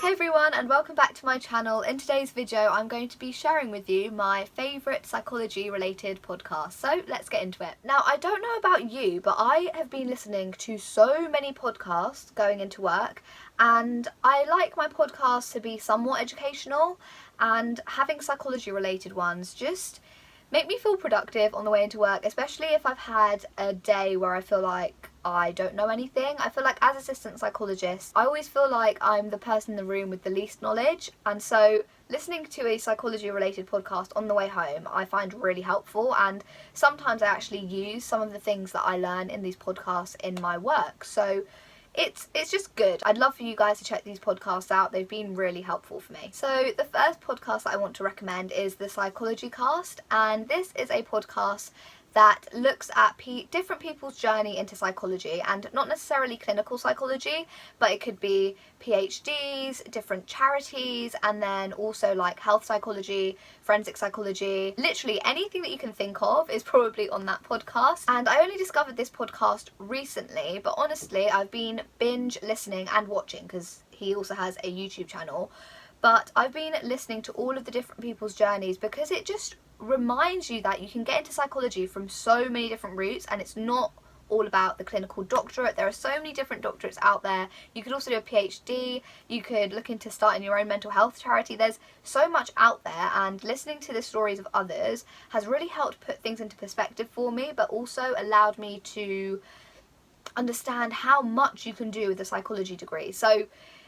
Hey everyone, and welcome back to my channel. In today's video I'm going to be sharing with you my favourite psychology related podcast. So let's get into it. Now, I don't know about you, but I have been listening to so many podcasts going into work, and I like my podcasts to be somewhat educational, and having psychology related ones just make me feel productive on the way into work, especially if I've had a day where I feel like I don't know anything. I feel like as assistant psychologist, I always feel like I'm the person in the room with the least knowledge, and so listening to a psychology related podcast on the way home I find really helpful, and sometimes I actually use some of the things that I learn in these podcasts in my work. So it's just good. I'd love for you guys to check these podcasts out. They've been really helpful for me. So the first podcast that I want to recommend is the Psychology Cast, and this is a podcast that looks at different people's journey into psychology, and not necessarily clinical psychology, but it could be PhDs, different charities, and then also like health psychology, forensic psychology. Literally anything that you can think of is probably on that podcast. And I only discovered this podcast recently, but honestly I've been binge listening and watching, because he also has a YouTube channel, but I've been listening to all of the different people's journeys because it just reminds you that you can get into psychology from so many different routes, and it's not all about the clinical doctorate. There are so many different doctorates out there. You could also do a PhD, you could look into starting your own mental health charity. There's so much out there, and listening to the stories of others has really helped put things into perspective for me, but also allowed me to understand how much you can do with a psychology degree. So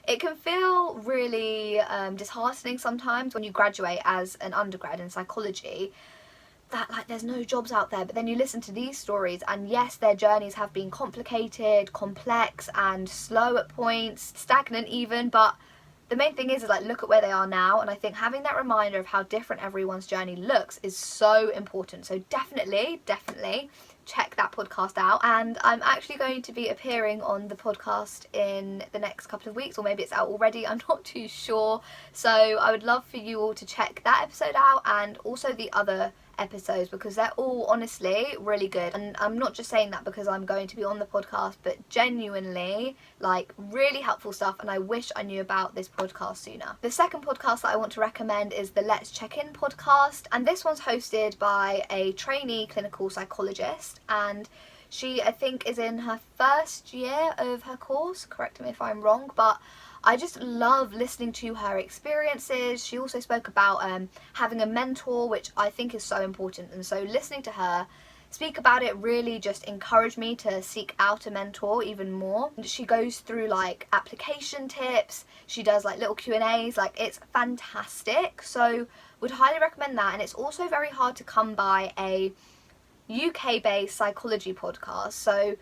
it can feel really disheartening sometimes when you graduate as an undergrad in psychology, that like there's no jobs out there. But then you listen to these stories, and yes, their journeys have been complicated, complex, and slow at points, stagnant even, but the main thing is like, look at where they are now. And I think having that reminder of how different everyone's journey looks is so important. So definitely check that podcast out. And I'm actually going to be appearing on the podcast in the next couple of weeks, or maybe it's out already, I'm not too sure. So I would love for you all to check that episode out, and also the other episodes, because they're all honestly really good. And I'm not just saying that because I'm going to be on the podcast, but genuinely like really helpful stuff, and I wish I knew about this podcast sooner. The second podcast that I want to recommend is the Let's Check In podcast, and this one's hosted by a trainee clinical psychologist, and she, I think, is in her first year of her course, correct me if I'm wrong, but I just love listening to her experiences. She also spoke about having a mentor, which I think is so important, and so listening to her speak about it really just encouraged me to seek out a mentor even more. She goes through like application tips, she does like little Q&As, like it's fantastic. So would highly recommend that. And it's also very hard to come by a UK based psychology podcast. So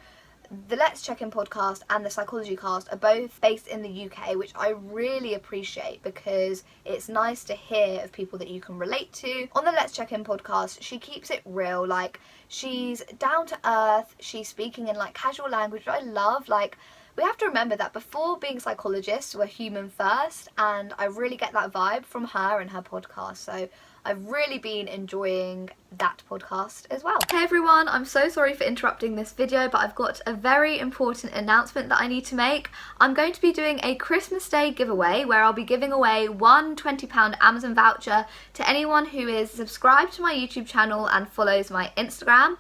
the Let's Check In podcast and the Psychology Cast are both based in the UK, which I really appreciate because it's nice to hear of people that you can relate to. On the Let's Check In podcast, she keeps it real, like she's down to earth, she's speaking in like casual language, which I love. Like, we have to remember that before being psychologists, we're human first, and I really get that vibe from her and her podcast. So I've really been enjoying that podcast as well. Hey everyone, I'm so sorry for interrupting this video, but I've got a very important announcement that I need to make. I'm going to be doing a Christmas Day giveaway where I'll be giving away one £20 Amazon voucher to anyone who is subscribed to my YouTube channel and follows my Instagram.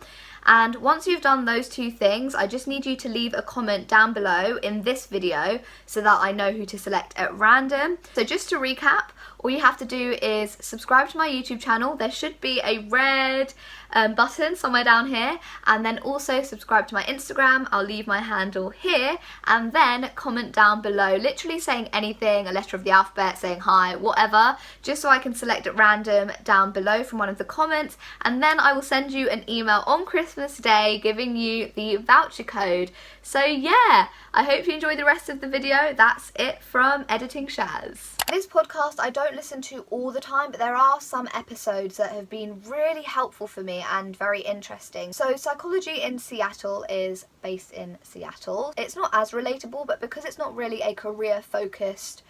And once you've done those two things, I just need you to leave a comment down below in this video so that I know who to select at random. So just to recap, all you have to do is subscribe to my YouTube channel. There should be a red button somewhere down here, and then also subscribe to my Instagram. I'll leave my handle here, and then comment down below, literally saying anything, a letter of the alphabet, saying hi, whatever, just so I can select at random down below from one of the comments, and then I will send you an email on Christmas Day giving you the voucher code. So yeah, I hope you enjoy the rest of the video. That's it from Editing Shaz. This podcast I don't listen to all the time, but there are some episodes that have been really helpful for me and very interesting. So Psychology in Seattle is based in Seattle. It's not as relatable, but because it's not really a career focused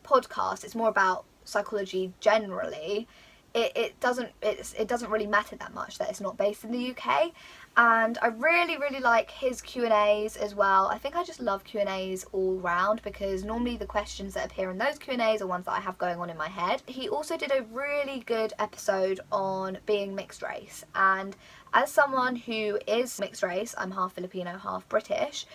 podcast, it's more about psychology generally, it doesn't really matter that much that it's not based in the UK. And I really like his Q&As as well. I think I just love Q&As all round, because normally the questions that appear in those Q&As are ones that I have going on in my head. He also did a really good episode on being mixed race, and as someone who is mixed race, I'm half Filipino, half British,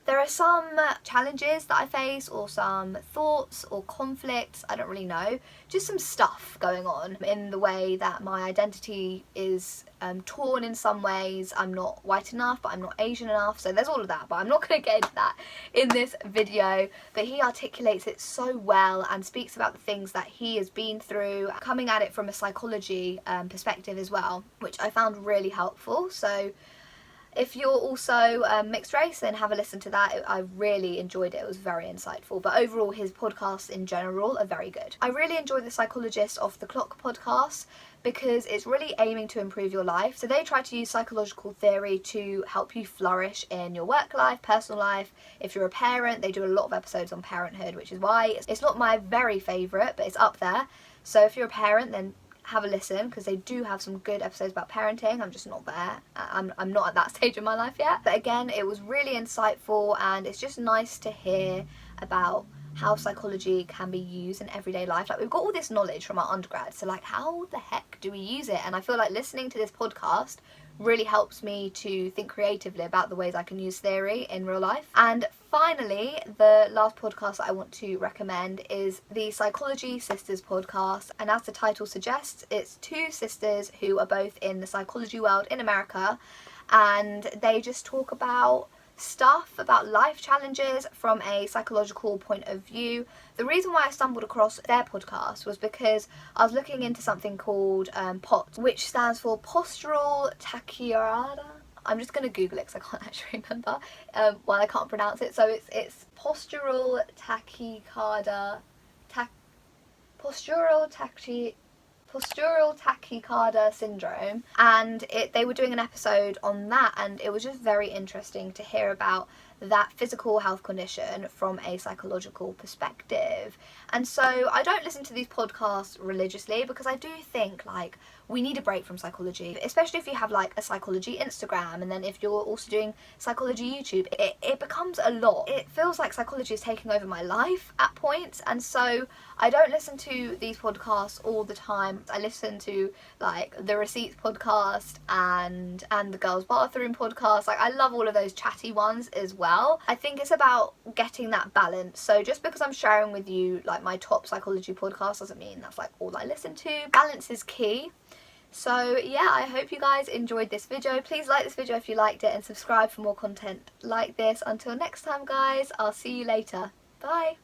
there are some challenges that I face, or some thoughts or conflicts, I don't really know, just some stuff going on in the way that my identity is torn in some ways. I'm not white enough, but I'm not Asian enough, so there's all of that, but I'm not going to get into that in this video. But he articulates it so well and speaks about the things that he has been through, coming at it from a psychology perspective as well, which I found really helpful. So if you're also mixed race, then have a listen to that. I really enjoyed it. It was very insightful. But overall, his podcasts in general are very good. I really enjoy the Psychologist Off the Clock podcast, because it's really aiming to improve your life. So they try to use psychological theory to help you flourish in your work life, personal life. If you're a parent, they do a lot of episodes on parenthood, which is why it's not my very favourite, but it's up there. So if you're a parent, then have a listen, because they do have some good episodes about parenting. I'm just not there. I'm not at that stage of my life yet. But again, it was really insightful, and it's just nice to hear about how psychology can be used in everyday life. Like, we've got all this knowledge from our undergrad, so like, how the heck do we use it? And I feel like listening to this podcast really helps me to think creatively about the ways I can use theory in real life. And finally, the last podcast that I want to recommend is the Psychology Sisters podcast. And as the title suggests, it's two sisters who are both in the psychology world in America, and they just talk about stuff, about life challenges from a psychological point of view. The reason why I stumbled across their podcast was because I was looking into something called POT, which stands for postural tachycardia. I'm just going to Google it because I can't actually remember while I can't pronounce it. So it's postural tachycardia, postural tachycardia syndrome, and they were doing an episode on that, and it was just very interesting to hear about that physical health condition from a psychological perspective. And so I don't listen to these podcasts religiously, because I do think like we need a break from psychology, especially if you have like a psychology Instagram, and then if you're also doing psychology YouTube, it becomes a lot. It feels like psychology is taking over my life at points, and so I don't listen to these podcasts all the time. I listen to like the Receipts podcast and the Girls Bathroom podcast. Like, I love all of those chatty ones as well. I think it's about getting that balance. So just because I'm sharing with you like my top psychology podcast doesn't mean that's like all I listen to. Balance is key. So yeah, I hope you guys enjoyed this video. Please like this video if you liked it, and subscribe for more content like this. Until next time guys, I'll see you later. Bye.